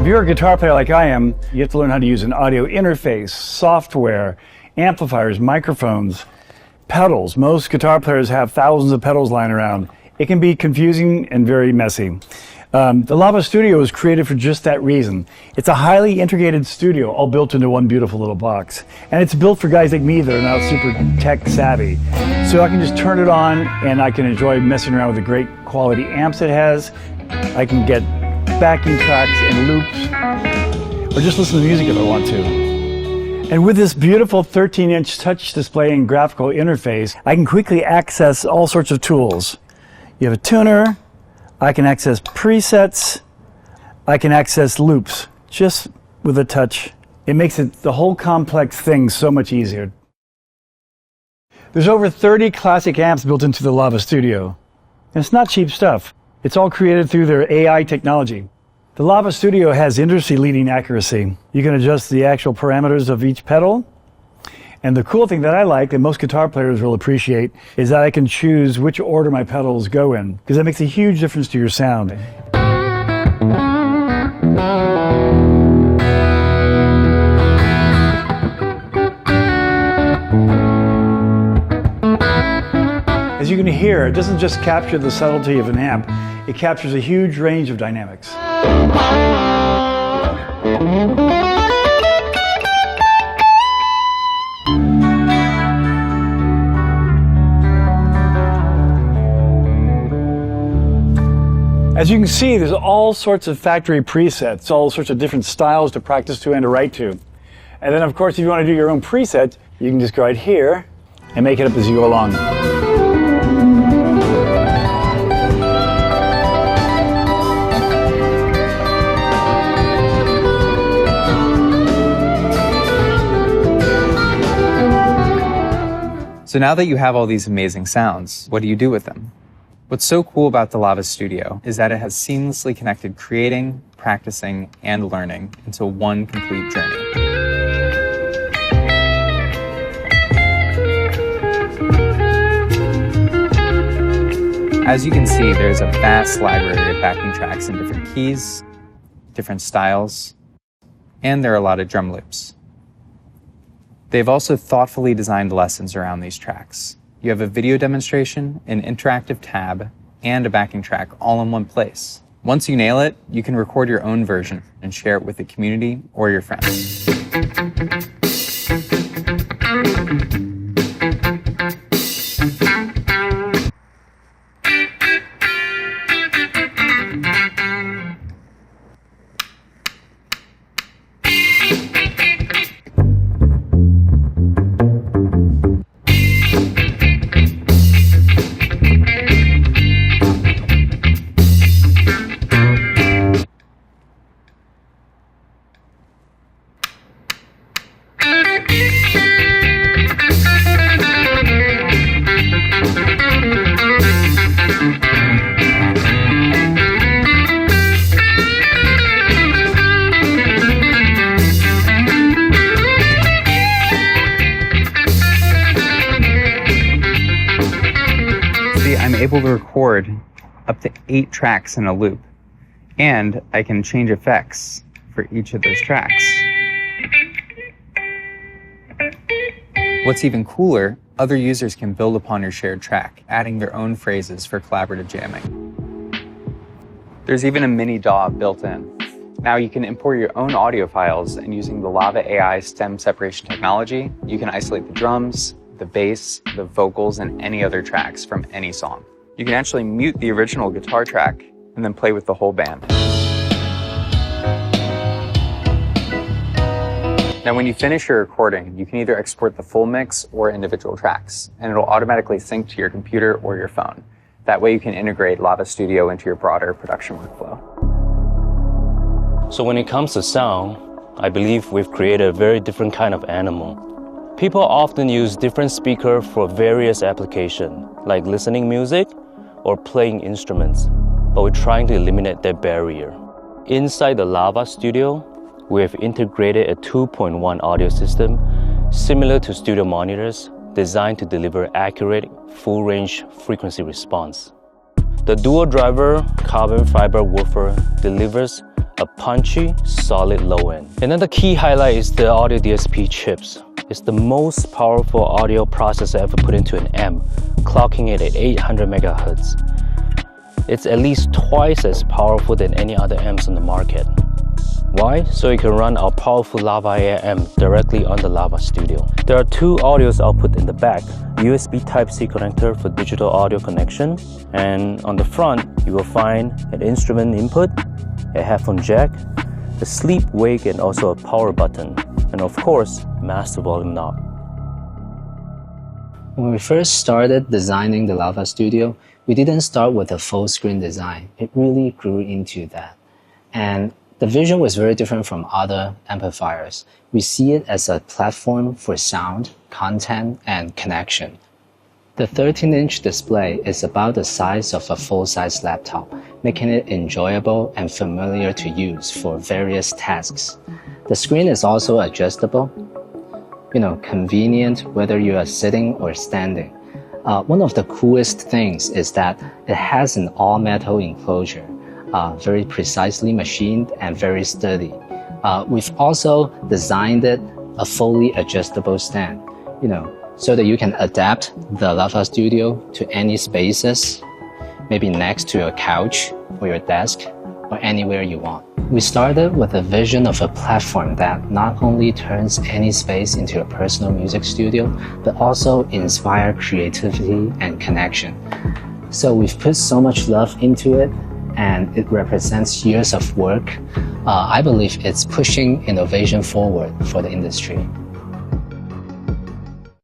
you're a guitar player like I am, you have to learn how to use an audio interface, software, amplifiers, microphones, pedals. Most guitar players have thousands of pedals lying around. It can be confusing and very messy. The Lava Studio was created for just that reason. It's a highly integrated studio, all built into one beautiful little box. And it's built for guys like me that are not super tech savvy. So I can just turn it on and I can enjoy messing around with the great quality amps it has. I can get backing tracks and loops, or just listen to music if I want to. And with this beautiful 13-inch touch display and graphical interface, I can quickly access all sorts of tools. You have a tuner, I can access presets, I can access loops, just with a touch. It makes the whole complex thing so much easier. There's over 30 classic amps built into the Lava Studio. And it's not cheap stuff. It's all created through their AI technology. The Lava Studio has industry-leading accuracy. You can adjust the actual parameters of each pedal. And the cool thing that I like, that most guitar players will appreciate, is that I can choose which order my pedals go in, because that makes a huge difference to your sound. As you can hear, it doesn't just capture the subtlety of an amp, it captures a huge range of dynamics. As you can see, there's all sorts of factory presets, all sorts of different styles to practice to and to write to. And then, of course, if you want to do your own preset, you can just go right here and make it up as you go along. So now that you have all these amazing sounds, what do you do with them? What's so cool about the Lava Studio is that it has seamlessly connected creating, practicing, and learning into one complete journey. As you can see, there's a vast library of backing tracks in different keys, different styles, and there are a lot of drum loops. They've also thoughtfully designed lessons around these tracks. You have a video demonstration, an interactive tab, and a backing track all in one place. Once you nail it, you can record your own version and share it with the community or your friends. I'm able to record up to 8 tracks in a loop, and I can change effects for each of those tracks. What's even cooler, other users can build upon your shared track, adding their own phrases for collaborative jamming. There's even a miniDAW built in. Now you can import your own audio files, and using the lavaAI stem separation technology, you can isolate the drums, the bass, the vocals, and any other tracks from any song. You can actually mute the original guitar track and then play with the whole band. Now when you finish your recording, you can either export the full mix or individual tracks, and it'll automatically sync to your computer or your phone. That way you can integrate Lava Studio into your broader production workflow. So when it comes to sound, I believe we've created a very different kind of animal. People often use different speakers for various applications, like listening music or playing instruments, but we're trying to eliminate that barrier. Inside the Lava Studio, we have integrated a 2.1 audio system similar to studio monitors, designed to deliver accurate, full-range frequency response. The dual driver carbon fiber woofer delivers a punchy, solid low end. And then the key highlight is the audio DSP chips. It's the most powerful audio processor ever put into an amp, clocking it at 800 megahertz. It's at least twice as powerful than any other amps on the market. Why? So you can run our powerful lavaAI amp directly on the Lava Studio. There are two audio outputs in the back, USB Type-C connector for digital audio connection, and on the front you will find an instrument input, a headphone jack, a sleep, wake, and also a power button, and of course, master volume knob. When we first started designing the Lava Studio, we didn't start with a full screen design. It really grew into that. And the vision was very different from other amplifiers. We see it as a platform for sound, content, and connection. The 13-inch display is about the size of a full-size laptop, making it enjoyable and familiar to use for various tasks. The screen is also adjustable, convenient whether you are sitting or standing. One of the coolest things is that it has an all-metal enclosure, very precisely machined and very sturdy. We've also designed it a fully adjustable stand, so that you can adapt the Lava Studio to any spaces, maybe next to your couch or your desk or anywhere you want. We started with a vision of a platform that not only turns any space into a personal music studio, but also inspire creativity and connection. So we've put so much love into it, and it represents years of work. I believe it's pushing innovation forward for the industry.